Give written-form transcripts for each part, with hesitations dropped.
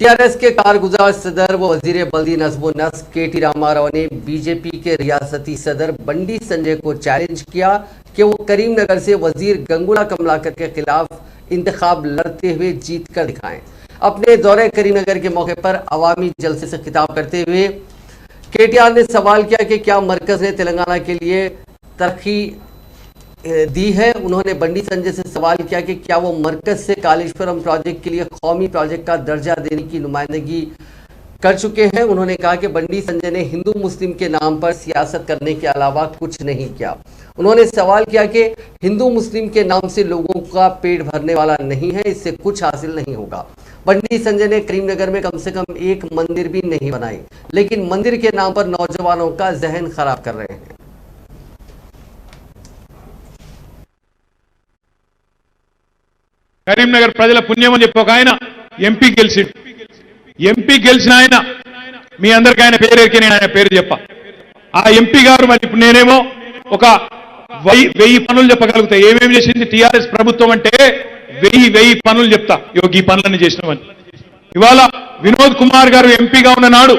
TRS के कारगुजार सदर व वजीर बल्दी नज़्म नस्क के.टी. रामाराव ने बीजेपी के रियासती सदर बंडी संजय को चैलेंज किया कि वो करीमनगर से वजीर गंगुला कमलाकर के खिलाफ इंतखाब लड़ते हुए जीत कर दिखाएं। अपने दौरे करीमनगर के मौके पर अवामी जलसे से खिताब करते हुए के.टी.आर. ने सवाल किया कि क्या मरकज ने तेलंगाना के लिए तरक्की दी है। उन्होंने बंडी संजय से सवाल किया कि क्या वो मरकज से कालेश्वरम प्रोजेक्ट के लिए कौमी प्रोजेक्ट का दर्जा देने की नुमाइंदगी कर चुके हैं। उन्होंने कहा कि बंडी संजय ने हिंदू मुस्लिम के नाम पर सियासत करने के अलावा कुछ नहीं किया। उन्होंने सवाल किया कि हिंदू मुस्लिम के नाम से लोगों का पेट भरने वाला नहीं है, इससे कुछ हासिल नहीं होगा। बंडी संजय ने करीमनगर में कम से कम एक मंदिर भी नहीं बनाई, लेकिन मंदिर के नाम पर नौजवानों का जहन खराब कर रहे हैं। కరీంనగర్ ప్రజల పుణ్యం అని చెప్పి ఒక ఆయన ఎంపీ గెలిచిండు. ఎంపీ గెలిచిన ఆయన మీ అందరికీ ఆయన పేరు ఎరికే, నేను ఆయన పేరు చెప్ప. ఆ ఎంపీ గారు మరి ఇప్పుడు నేనేమో ఒక 1000 పనులు చెప్పగలుగుతా. ఏమేమి చేసింది టీఆర్ఎస్ ప్రభుత్వం అంటే 1000 పనులు చెప్తా. ఈ పనులన్నీ చేసినామని. ఇవాళ వినోద్ కుమార్ గారు ఎంపీగా ఉన్న నాడు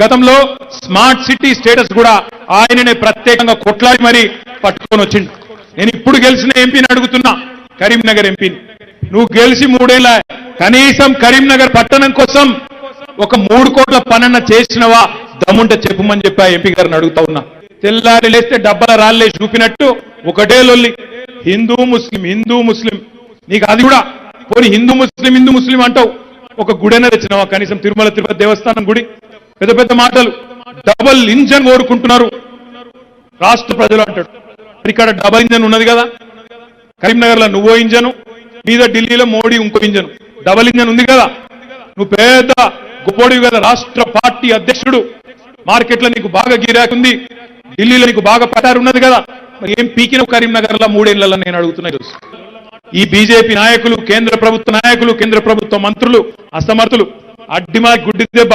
గతంలో స్మార్ట్ సిటీ స్టేటస్ కూడా ఆయననే ప్రత్యేకంగా కొట్లాడి మరి పట్టుకొని వచ్చిండు. నేను ఇప్పుడు గెలిచిన ఎంపీని అడుగుతున్నా, కరీంనగర్ ఎంపీని, నువ్వు గెలిచి 3 ఏళ్ళ కనీసం కరీంనగర్ పట్టణం కోసం ఒక 3 కోట్ల పనన్న చేసినవా? దమ్ముంటే చెప్పమని చెప్పి ఆ ఎంపీ గారిని అడుగుతా ఉన్నా. తెల్లారి లేస్తే డబ్బల రాళ్ళే చూపినట్టు ఒకటే లొల్లి, హిందూ ముస్లిం. నీకు అది కూడా పోనీ హిందూ ముస్లిం అంటావు, ఒక గుడైనా తెచ్చినావా? కనీసం తిరుమల తిరుపతి దేవస్థానం గుడి, పెద్ద పెద్ద మాటలు. డబల్ ఇంజన్ కోరుకుంటున్నారు రాష్ట్ర ప్రజలు అంటాడు. ఇక్కడ డబల్ ఇంజన్ ఉన్నది కదా కరీంనగర్ లో, నువ్వో ఇంజను, మీద ఢిల్లీలో మోడీ ఇంకో ఇంజను, డబల్ ఇంజన్ ఉంది కదా. నువ్వు పేద గొప్పోడివి కదా, రాష్ట్ర పార్టీ అధ్యక్షుడు, మార్కెట్లో నీకు బాగా గిరాకీ ఉంది, ఢిల్లీలో నీకు బాగా పటారు ఉన్నది కదా, మరి ఏం పీకిన కరీంనగర్ లో 3 ఏళ్లలో నేను అడుగుతున్నా. ఈ బీజేపీ నాయకులు, కేంద్ర ప్రభుత్వ నాయకులు, కేంద్ర ప్రభుత్వ మంత్రులు అసమర్థులు, అడ్డిమా గుడ్డి దెబ్బ